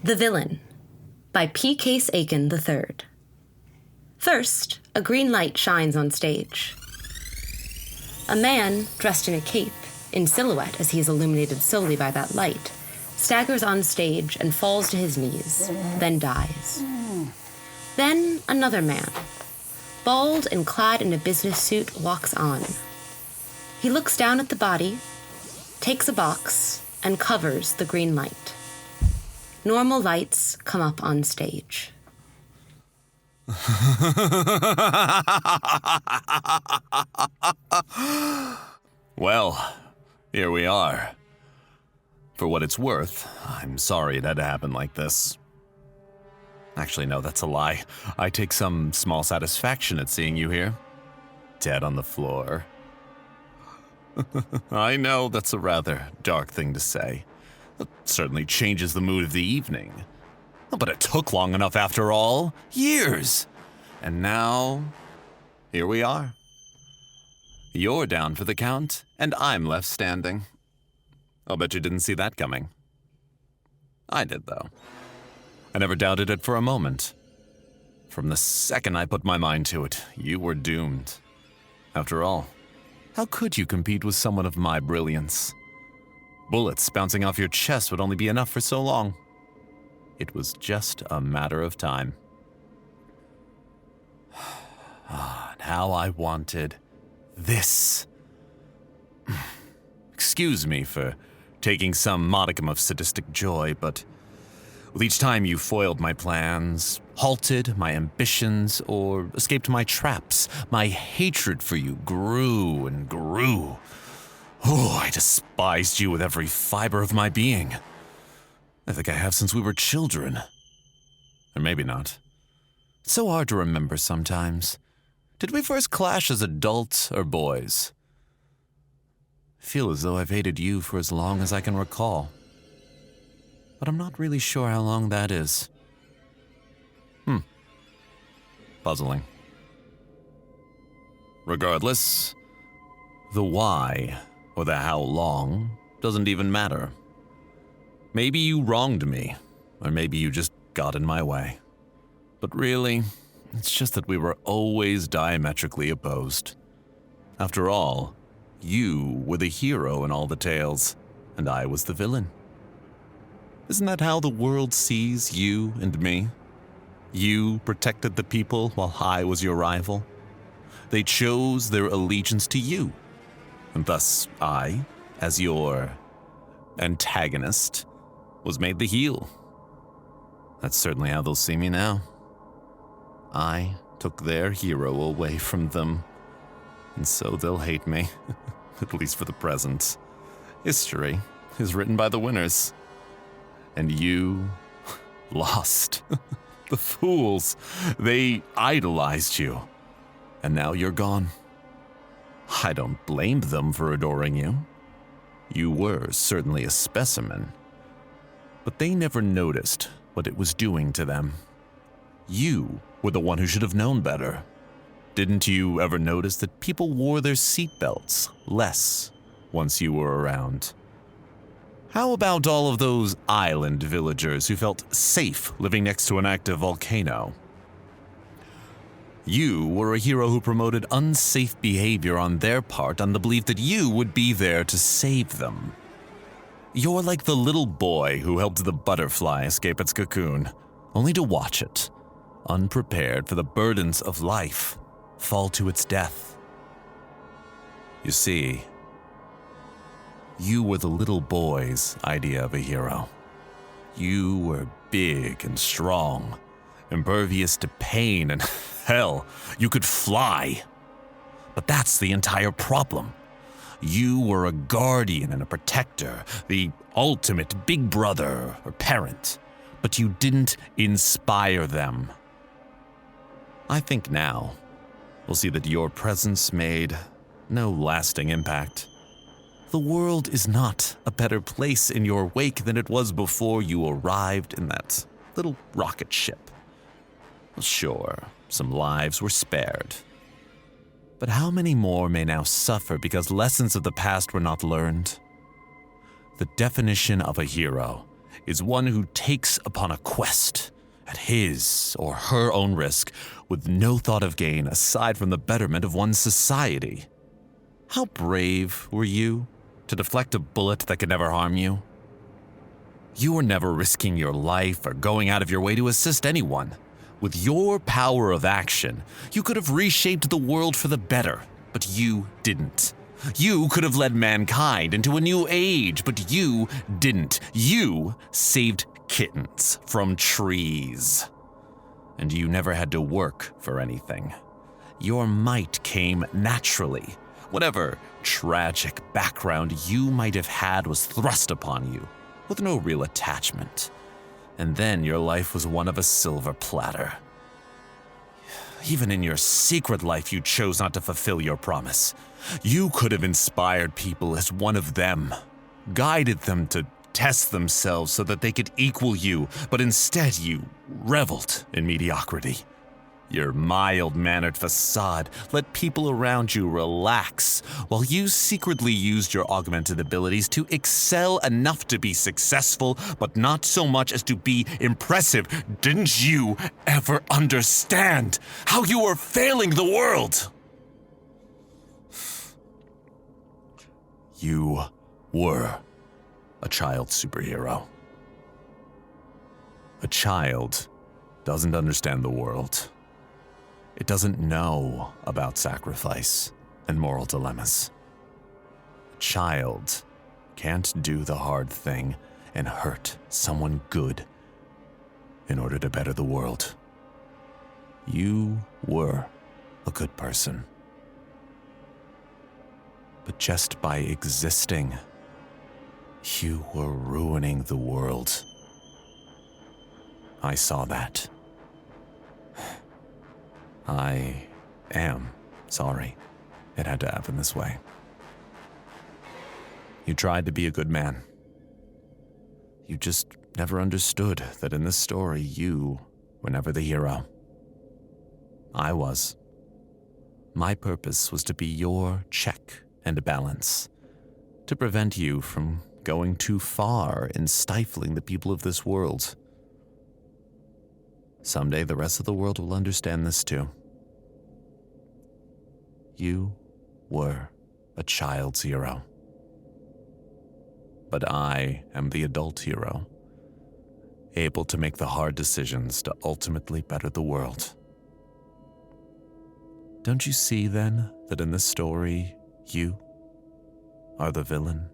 The Villain by P. Case Aiken III. First, a green light shines on stage. A man, dressed in a cape, in silhouette as he is illuminated solely by that light, staggers on stage and falls to his knees, then dies. Then another man, bald and clad in a business suit, walks on. He looks down at the body, takes a box, and covers the green light. Normal lights come up on stage. Well, here we are. For what it's worth, I'm sorry it had to happen like this. Actually, no, that's a lie. I take some small satisfaction at seeing you here. Dead on the floor. I know that's a rather dark thing to say. It certainly changes the mood of the evening. But it took long enough after all. Years! And now, here we are. You're down for the count, and I'm left standing. I'll bet you didn't see that coming. I did, though. I never doubted it for a moment. From the second I put my mind to it, you were doomed. After all, how could you compete with someone of my brilliance? Bullets bouncing off your chest would only be enough for so long. It was just a matter of time. And how I wanted this. Excuse me for taking some modicum of sadistic joy, but with each time you foiled my plans, halted my ambitions, or escaped my traps, my hatred for you grew and grew. Oh, I despised you with every fiber of my being. I think I have since we were children. Or maybe not. It's so hard to remember sometimes. Did we first clash as adults or boys? I feel as though I've hated you for as long as I can recall. But I'm not really sure how long that is. Puzzling. Regardless, the why or the how long doesn't even matter. Maybe you wronged me, or maybe you just got in my way. But really, it's just that we were always diametrically opposed. After all, you were the hero in all the tales, and I was the villain. Isn't that how the world sees you and me? You protected the people while I was your rival. They chose their allegiance to you, and thus I, as your antagonist, was made the heel. That's certainly how they'll see me now. I took their hero away from them, and so they'll hate me, at least for the present. History is written by the winners. And you lost. The fools, they idolized you. And now you're gone. I don't blame them for adoring you. You were certainly a specimen. But they never noticed what it was doing to them. You were the one who should have known better. Didn't you ever notice that people wore their seatbelts less once you were around? How about all of those island villagers who felt safe living next to an active volcano? You were a hero who promoted unsafe behavior on their part on the belief that you would be there to save them. You're like the little boy who helped the butterfly escape its cocoon, only to watch it, unprepared for the burdens of life, fall to its death. You see, you were the little boy's idea of a hero. You were big and strong, impervious to pain, and hell, you could fly. But that's the entire problem. You were a guardian and a protector, the ultimate big brother or parent, but you didn't inspire them. I think now we'll see that your presence made no lasting impact. The world is not a better place in your wake than it was before you arrived in that little rocket ship. Sure, some lives were spared. But how many more may now suffer because lessons of the past were not learned? The definition of a hero is one who takes upon a quest at his or her own risk with no thought of gain aside from the betterment of one's society. How brave were you to deflect a bullet that could never harm you? You were never risking your life or going out of your way to assist anyone. With your power of action, you could have reshaped the world for the better, but you didn't. You could have led mankind into a new age, but you didn't. You saved kittens from trees. And you never had to work for anything. Your might came naturally. Whatever tragic background you might have had was thrust upon you, with no real attachment. And then your life was one of a silver platter. Even in your secret life, you chose not to fulfill your promise. You could have inspired people as one of them, guided them to test themselves so that they could equal you, but instead you reveled in mediocrity. Your mild-mannered facade let people around you relax, while you secretly used your augmented abilities to excel enough to be successful, but not so much as to be impressive. Didn't you ever understand how you were failing the world? You were a child superhero. A child doesn't understand the world. It doesn't know about sacrifice and moral dilemmas. A child can't do the hard thing and hurt someone good in order to better the world. You were a good person. But just by existing, you were ruining the world. I saw that. I am sorry it had to happen this way. You tried to be a good man. You just never understood that in this story you were never the hero. I was. My purpose was to be your check and balance, to prevent you from going too far in stifling the people of this world. Someday the rest of the world will understand this too. You were a child's hero. But I am the adult hero, able to make the hard decisions to ultimately better the world. Don't you see then that in this story, you are the villain